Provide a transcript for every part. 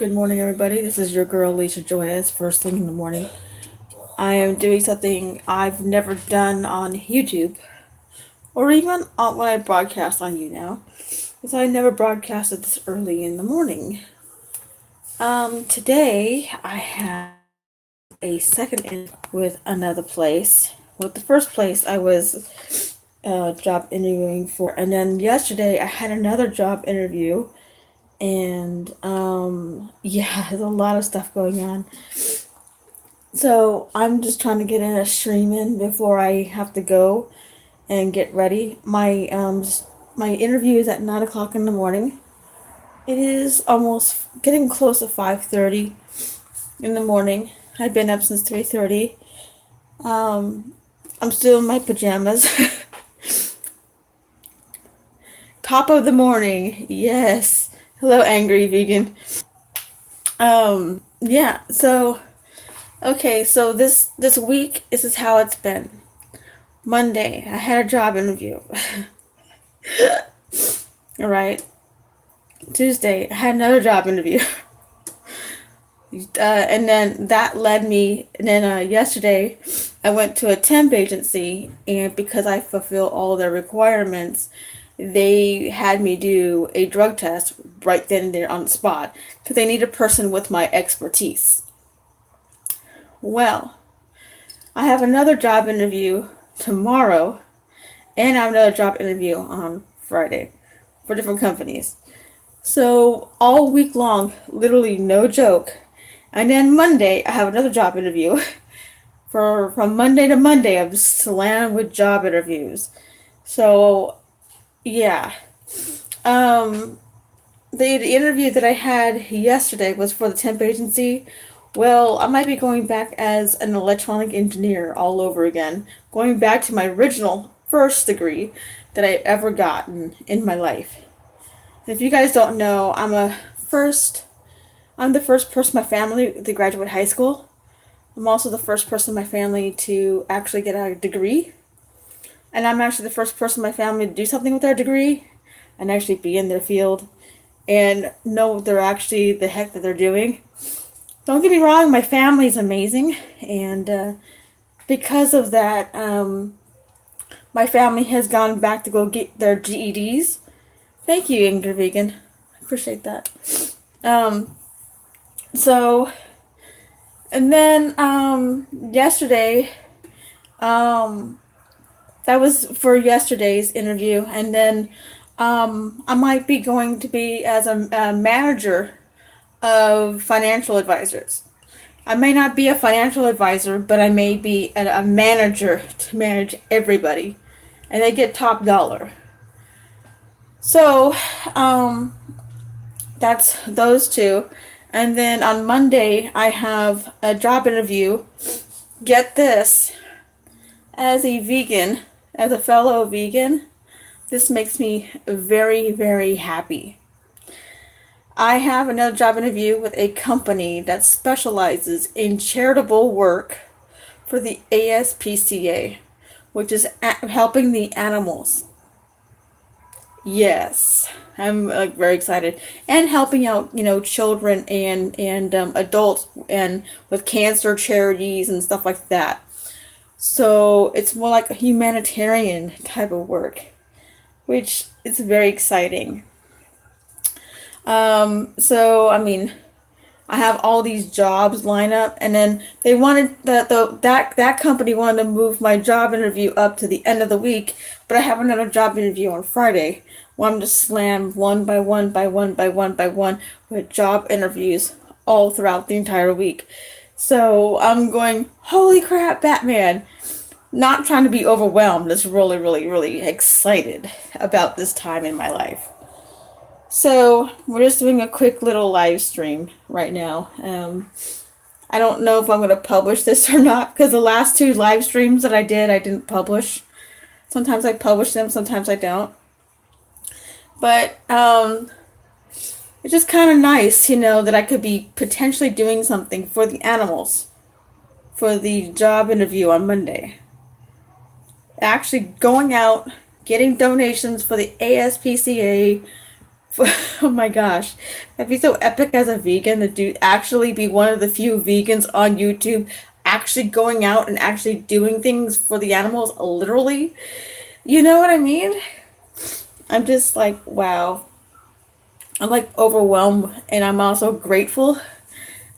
Good morning, everybody. This is your girl, lishaJoya. It's first thing in the morning. I am doing something I've never done on YouTube, or even when I broadcast on you now, because I never broadcasted this early in the morning. Today I have a second interview with another place. With the first place, I was job interviewing for, and then yesterday I had another job interview, and yeah, there's a lot of stuff going on. So I'm just trying to get in a stream in before I have to go and get ready. My interview is at 9 o'clock in the morning. It is almost getting close to 5:30 in the morning. I've been up since 3:30. Um, I'm still in my pajamas. Top of the morning, yes. Hello, angry vegan. Yeah. So okay. So this week, this is how it's been. Monday, I had a job interview. All right. Tuesday, I had another job interview. And then that led me, and then yesterday, I went to a temp agency, and because I fulfill all their requirements, they had me do a drug test right then and there on the spot because they need a person with my expertise. Well, I have another job interview tomorrow, and I have another job interview on Friday for different companies. So all week long, literally no joke. And then Monday, I have another job interview. From Monday to Monday, I'm slammed with job interviews. So yeah, um, the interview that I had yesterday was for the temp agency. Well, I might be going back as an electronic engineer all over again, going back to my original first degree that I ever gotten in my life. If you guys don't know, I'm the first person in my family to graduate high school. I'm also the first person in my family to actually get a degree. And I'm actually the first person in my family to do something with their degree and actually be in their field and know what they're actually the heck that they're doing. Don't get me wrong, my family is amazing, and because of that, my family has gone back to go get their GEDs. Thank you, Ingrid Vegan. I appreciate that. Um, so, and then yesterday, um, that was for yesterday's interview, and then I might be going to be as a manager of financial advisors. I may not be a financial advisor, but I may be a manager to manage everybody, and they get top dollar. So, um, that's those two. And then on Monday, I have a job interview. Get this, as a vegan, as a fellow vegan, this makes me very, very happy. I have another job interview with a company that specializes in charitable work for the ASPCA, which is helping the animals. Yes, I'm very excited, and helping out, children and adults and with cancer charities and stuff like that. So it's more like a humanitarian type of work, which is very exciting. So I mean, I have all these jobs lined up, and then they wanted that company wanted to move my job interview up to the end of the week, but I have another job interview on Friday. Well, I'm just slammed one by one by one by one by one with job interviews all throughout the entire week. So I'm going, holy crap, Batman! Not trying to be overwhelmed, just really, really, really excited about this time in my life. So we're just doing a quick little live stream right now. I don't know if I'm going to publish this or not because the last two live streams that I did, I didn't publish. Sometimes I publish them, sometimes I don't. But it's just kind of nice, that I could be potentially doing something for the animals for the job interview on Monday. Actually going out, getting donations for the ASPCA, Oh my gosh. That'd be so epic as a vegan to do actually be one of the few vegans on YouTube actually going out and actually doing things for the animals literally. You know what I mean? I'm just like, wow. I'm like overwhelmed and I'm also grateful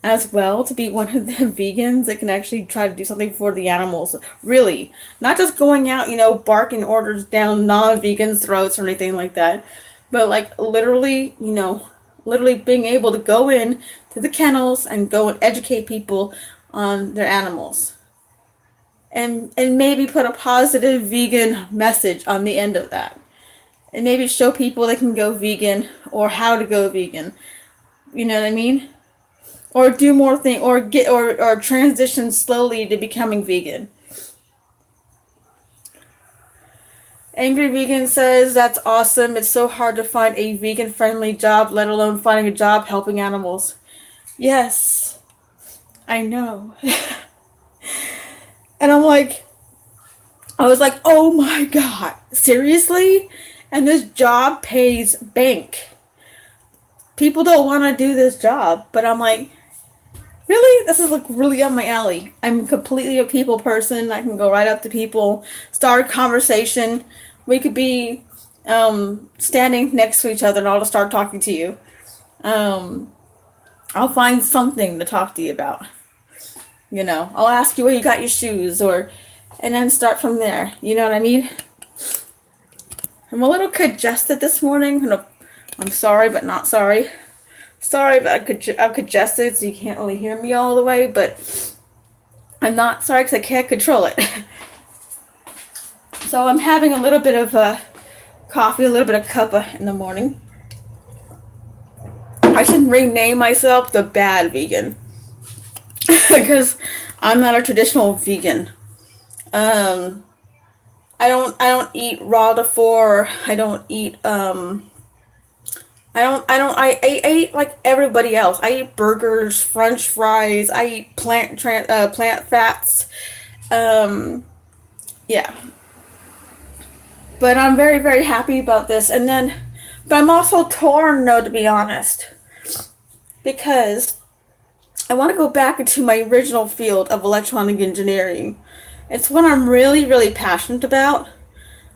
as well to be one of the vegans that can actually try to do something for the animals. Really. Not just going out, barking orders down non-vegans' throats or anything like that. But like literally, literally being able to go in to the kennels and go and educate people on their animals. And maybe put a positive vegan message on the end of that. And maybe show people they can go vegan or how to go vegan. You know what I mean? Or do more thing or get or transition slowly to becoming vegan. Angry Vegan says that's awesome. It's so hard to find a vegan friendly job, let alone finding a job helping animals. Yes, I know. And I was like, oh my god, seriously? And this job pays bank. People don't want to do this job, but I'm like, really? This is like really up my alley. I'm completely a people person. I can go right up to people, start a conversation. We could be standing next to each other and I'll just start talking to you. Um, I'll find something to talk to you about. I'll ask you where you got your shoes and then start from there. You know what I mean? I'm a little congested this morning. I'm sorry, but not sorry. Sorry, but I'm congested, so you can't really hear me all the way, but I'm not sorry because I can't control it. So I'm having a little bit of coffee, a little bit of cuppa in the morning. I should rename myself the bad vegan because I'm not a traditional vegan. I don't eat raw to four. I don't eat I eat like everybody else. I eat burgers, french fries, I eat plant fats. Um yeah. But I'm very, very happy about this. But I'm also torn, though, to be honest, because I want to go back into my original field of electronic engineering. It's what I'm really, really passionate about.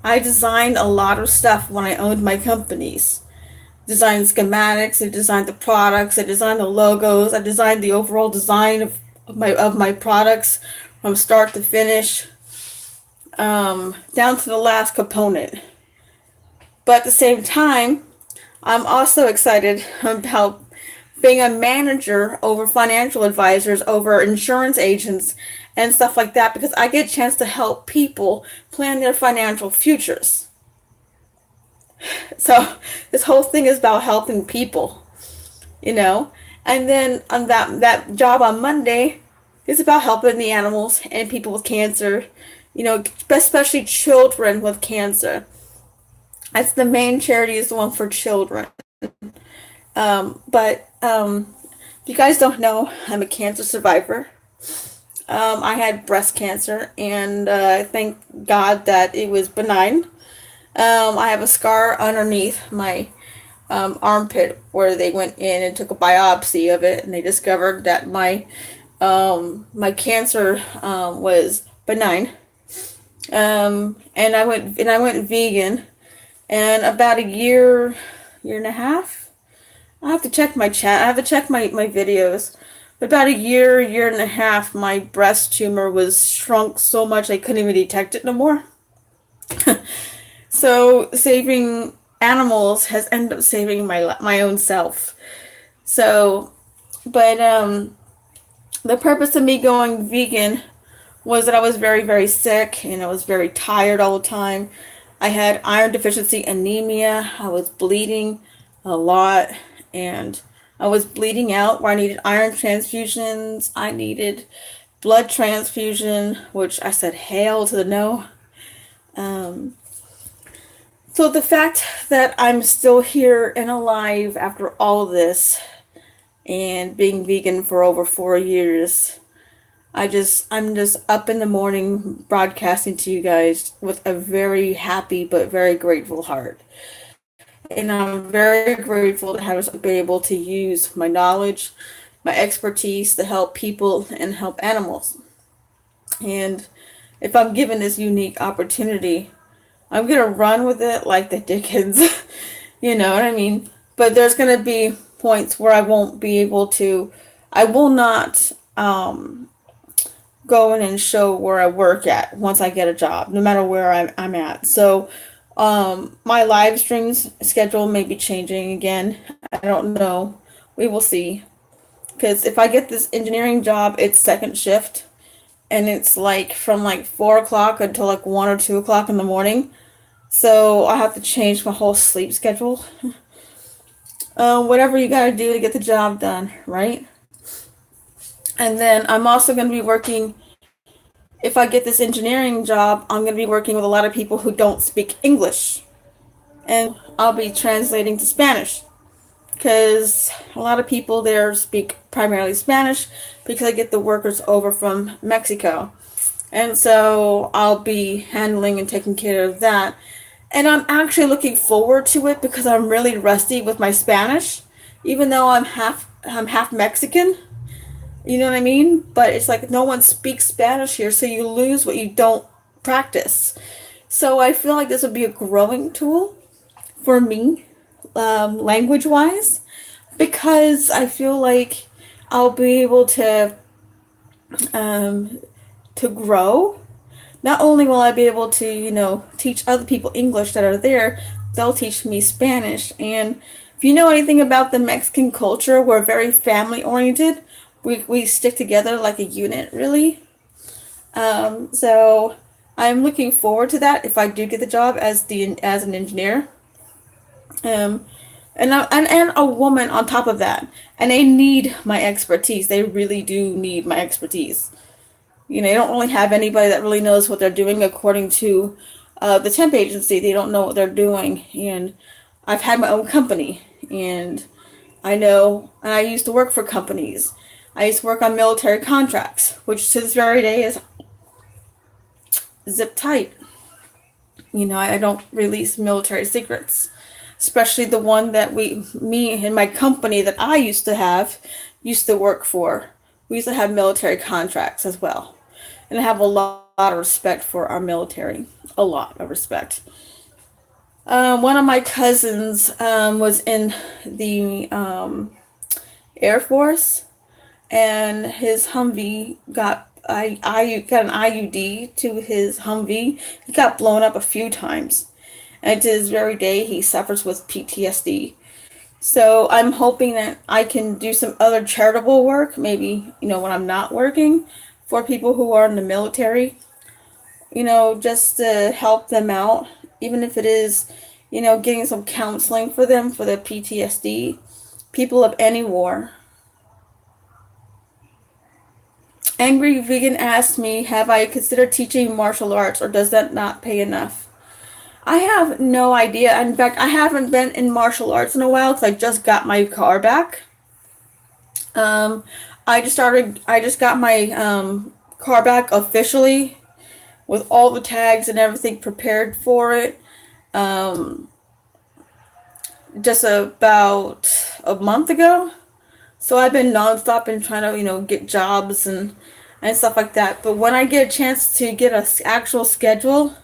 I designed a lot of stuff when I owned my companies. Designed schematics, I designed the products, I designed the logos, I designed the overall design of my products from start to finish, down to the last component. But at the same time, I'm also excited about being a manager over financial advisors, over insurance agents, and stuff like that because I get a chance to help people plan their financial futures. So this whole thing is about helping people, you know. And then on that job on Monday is about helping the animals and people with cancer, especially children with cancer. That's the main charity is the one for children. But if you guys don't know, I'm a cancer survivor. I had breast cancer, and thank God that it was benign. I have a scar underneath my armpit where they went in and took a biopsy of it, and they discovered that my cancer was benign. And I went vegan, and about a year and a half. I have to check my chat. I have to check my videos. But about a year and a half, my breast tumor was shrunk so much I couldn't even detect it no more. So saving animals has ended up saving my own self. So, but the purpose of me going vegan was that I was very, very sick and I was very tired all the time. I had iron deficiency anemia. I was bleeding a lot and I was bleeding out where I needed iron transfusions. I needed blood transfusion, which I said hail to the no. So the fact that I'm still here and alive after all of this and being vegan for over 4 years, I'm just up in the morning broadcasting to you guys with a very happy but very grateful heart. And I'm very grateful to have be able to use my knowledge, my expertise to help people and help animals. And if I'm given this unique opportunity, I'm gonna run with it like the Dickens. You know what I mean? But there's gonna be points where I won't be able to. I will not go in and show where I work at once I get a job, no matter where I'm at. So my live streams schedule may be changing again. I don't know. We will see. Because if I get this engineering job, it's second shift, and it's like from like 4 o'clock until like 1 or 2 o'clock in the morning. So I have to change my whole sleep schedule. Whatever you gotta do to get the job done, right? And then I'm also gonna be working. If I get this engineering job, I'm gonna be working with a lot of people who don't speak English, and I'll be translating to Spanish because a lot of people there speak primarily Spanish because I get the workers over from Mexico. And so I'll be handling and taking care of that. And I'm actually looking forward to it because I'm really rusty with my Spanish, even though I'm half Mexican. You know what I mean? But it's like no one speaks Spanish here, so you lose what you don't practice. So I feel like this would be a growing tool for me, language wise, because I feel like I'll be able to grow. Not only will I be able to, teach other people English that are there, they'll teach me Spanish. And if you know anything about the Mexican culture, we're very family oriented. We stick together like a unit, really. So I'm looking forward to that if I do get the job as an engineer. And a woman on top of that. And they need my expertise. They really do need my expertise. They don't really have anybody that really knows what they're doing according to the temp agency. They don't know what they're doing. And I've had my own company. And I know, and I used to work for companies. I used to work on military contracts, which to this very day is zip tight. I don't release military secrets, especially the one that me and my company that I used to work for. We used to have military contracts as well. And I have a lot of respect for our military. A lot of respect. One of my cousins was in the Air Force, and his Humvee got an IUD to his Humvee. It got blown up a few times. And to this very day, he suffers with PTSD. So I'm hoping that I can do some other charitable work, maybe, when I'm not working, for people who are in the military, just to help them out, even if it is, getting some counseling for them for the PTSD, people of any war. Angry Vegan asked me, have I considered teaching martial arts, or does that not pay enough? I have no idea. In fact, I haven't been in martial arts in a while because I just got my car back. I just got my car back officially with all the tags and everything prepared for it. Just about a month ago. So I've been nonstop and trying to, get jobs and stuff like that. But when I get a chance to get an actual schedule,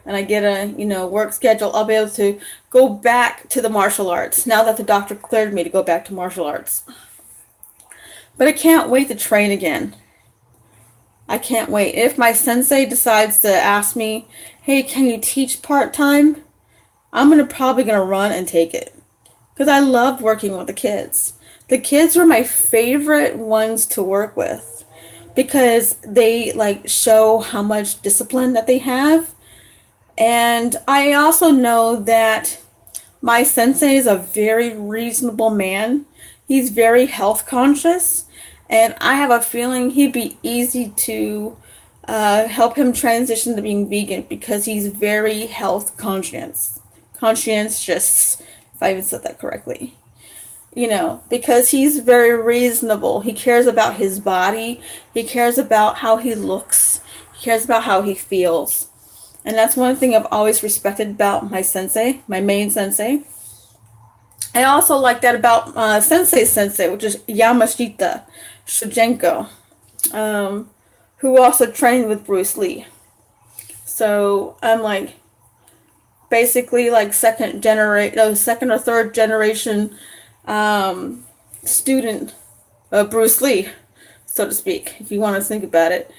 and I get a, work schedule, I'll be able to go back to the martial arts now that the doctor cleared me to go back to martial arts. But I can't wait to train again. I can't wait. If my sensei decides to ask me, hey, can you teach part-time? I'm probably going to run and take it. Because I love working with the kids. The kids were my favorite ones to work with. Because they, show how much discipline that they have. And I also know that my sensei is a very reasonable man. He's very health conscious. And I have a feeling he'd be easy to help him transition to being vegan because he's very health conscientious, if I even said that correctly. Because he's very reasonable. He cares about his body. He cares about how he looks. He cares about how he feels. And that's one thing I've always respected about my sensei, my main sensei. I also like that about Sensei, which is Yamashita Shujenko, who also trained with Bruce Lee. So I'm like basically like second or third generation student of Bruce Lee, so to speak, if you want to think about it.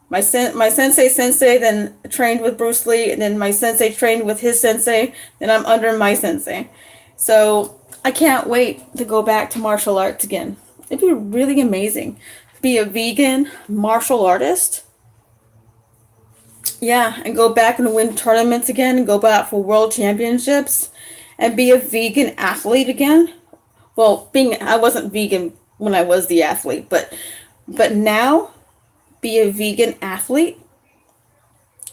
My sensei then trained with Bruce Lee, and then my sensei trained with his sensei, then I'm under my sensei. So I can't wait to go back to martial arts again. It'd be really amazing. Be a vegan martial artist. Yeah, and go back and win tournaments again, and go back for world championships, and be a vegan athlete again. Well, I wasn't vegan when I was the athlete, but now be a vegan athlete.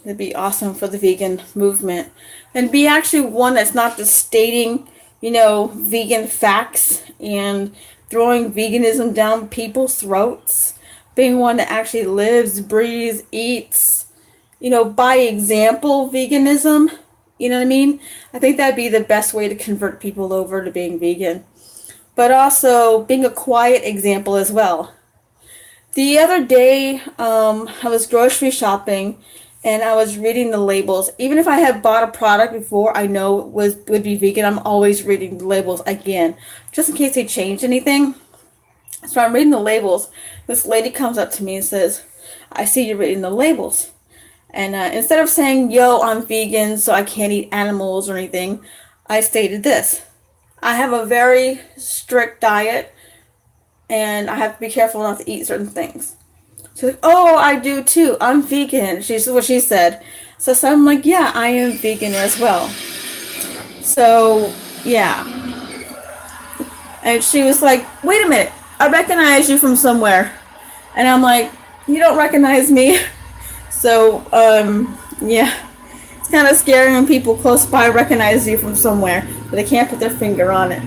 It'd be awesome for the vegan movement, and be actually one that's not just stating, vegan facts and throwing veganism down people's throats. Being one that actually lives, breathes, eats, by example veganism. You know what I mean? I think that'd be the best way to convert people over to being vegan. But also being a quiet example as well. The other day, I was grocery shopping and I was reading the labels. Even if I had bought a product before I know it would be vegan, I'm always reading the labels again, just in case they changed anything. So I'm reading the labels. This lady comes up to me and says, "I see you're reading the labels." And instead of saying, "Yo, I'm vegan, so I can't eat animals or anything," I stated this: I have a very strict diet, and I have to be careful not to eat certain things. She's like, "Oh, I do too. I'm vegan." She's what she said. So I'm like, "Yeah, I am vegan as well." So yeah. And she was like, "Wait a minute, I recognize you from somewhere." And I'm like, "You don't recognize me?" So yeah. It's kind of scary when people close by recognize you from somewhere, but they can't put their finger on it.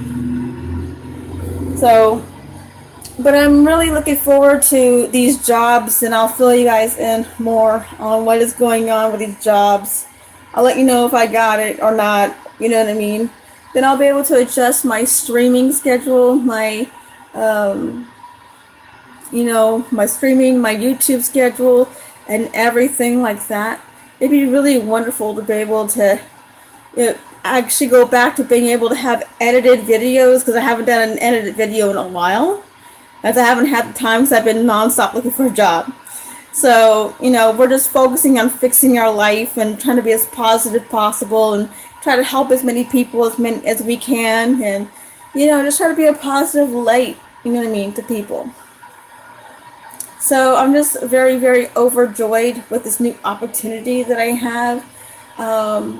So, but I'm really looking forward to these jobs, and I'll fill you guys in more on what is going on with these jobs. I'll let you know if I got it or not, you know what I mean? Then I'll be able to adjust my streaming schedule, my streaming, my YouTube schedule, and everything like that. It'd be really wonderful to be able to actually go back to being able to have edited videos, because I haven't done an edited video in a while, as I haven't had the time because I've been nonstop looking for a job. So, we're just focusing on fixing our life and trying to be as positive possible and try to help as many people as we can, and, just try to be a positive light, to people. So I'm just very, very overjoyed with this new opportunity that I have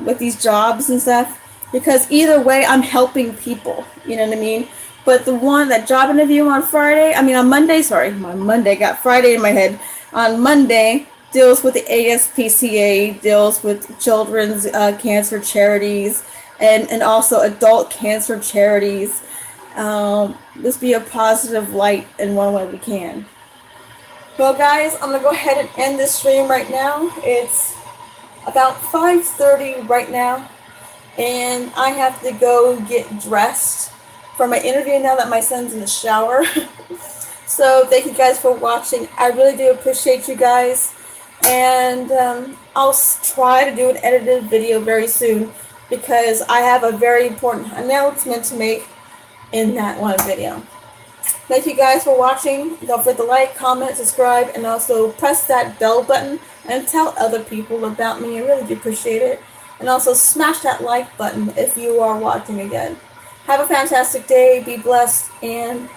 with these jobs and stuff, because either way I'm helping people, you know what I mean? But that job interview on Monday, got Friday in my head. On Monday, deals with the ASPCA, deals with children's cancer charities, and also adult cancer charities. Just be a positive light in one way we can. Well, guys, I'm going to go ahead and end this stream right now. It's about 5:30 right now, and I have to go get dressed for my interview now that my son's in the shower. So thank you guys for watching. I really do appreciate you guys, and I'll try to do an edited video very soon, because I have a very important announcement to make in that one video. Thank you guys for watching. Don't forget to like, comment, subscribe, and also press that bell button and tell other people about me. I really do appreciate it. And also smash that like button if you are watching again. Have a fantastic day. Be blessed, and